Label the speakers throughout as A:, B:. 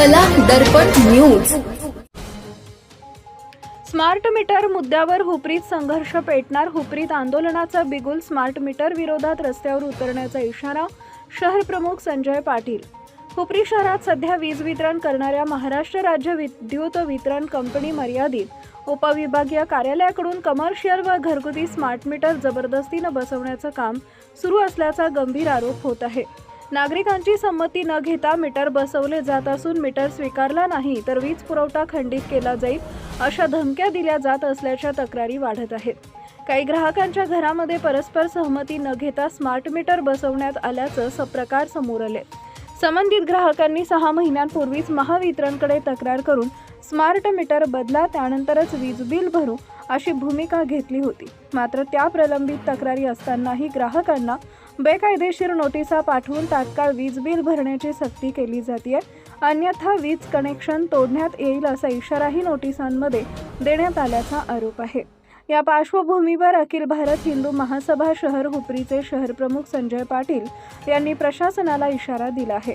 A: कला दर्पण news.
B: Smart meter मुद्द्यावर हुपरीत संघर्ष पेटणार। हुपरीत आंदोलनाचा बिगुल। स्मार्ट मीटर विरोधात रस्त्यावर उतरण्याचा इशारा। शहर प्रमुख संजय पाटील। हुपरी शहरात सध्या वीज वितरण करणाऱ्या महाराष्ट्र राज्य विद्युत वितरण कंपनी मर्यादित उपविभागीय कार्यालयाकडून कमर्शियल व घरगुती स्मार्ट मीटर जबरदस्तीने बसवण्याचं काम सुरू असल्याचा गंभीर आरोप होत आहे। नागरिकांची संमती न घेता मीटर बसवले जात असून मीटर स्वीकारला नाही तर वीज पुरवठा खंडित केला जाईल अशा धमक्या दिल्या जात असल्याच्या तक्रारी वाढत आहेत। काही ग्राहकांच्या घरामध्ये परस्पर सहमती न घेता स्मार्ट मीटर बसवण्यात आल्याचं प्रकार समोर आले। संबंधित ग्राहकांनी 6 महिन्यांपूर्वीच महावितरणकडे तक्रार करून स्मार्ट मीटर बदला त्यानंतरच वीज बिल भरू अशी भूमिका घेतली होती। मात्र त्या प्रलंबित तक्रारी असतानाही ग्राहकांना बेकायदेशीर नोटिसा पाठवून तात्काळ वीज बिल भरण्याची सक्ती केली जाते, अन्यथा वीज कनेक्शन तोडण्यात येईल असा इशाराही नोटिसांमध्ये देण्यात आल्याचा आरोप आहे। या पार्श्वभूमीवर अखिल भारत हिंदू महासभा शहर हुपरीचे शहर प्रमुख संजय पाटील यांनी प्रशासनाला इशारा दिला आहे।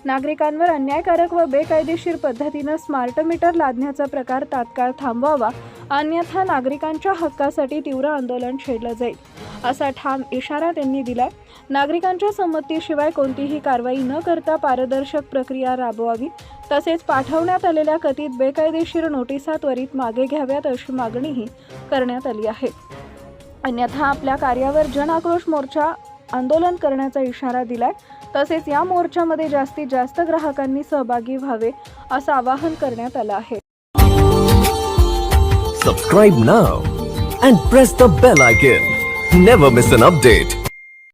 B: नागरिकांवर अन्यायकारक व बेकायदेशीर पद्धतीने स्मार्ट मीटर लादण्याचा प्रकार तात्काळ थांबवावा, अन्यथा नागरिकांच्या हक्कासाठी तीव्र आंदोलन छेडलं जाईल असा ठाम इशारा त्यांनी दिलाय। नागरिकांच्या संमतीशिवाय कोणतीही कारवाई न करता पारदर्शक प्रक्रिया राबवावी, तसेच पाठवण्यात आलेल्या कथित बेकायदेशीर नोटिसा त्वरित मागे घ्याव्यात अशी मागणीही करण्यात आली आहे। अन्यथा आपल्या कार्यावर जन आक्रोश मोर्चा आंदोलन करण्याचा इशारा दिलाय। तसेच या मोर्चामध्ये जास्तीत जास्त ग्राहकांनी सहभागी व्हावे असं आवाहन करण्यात आलं आहे।
C: Subscribe now and press the bell icon. Never miss an update.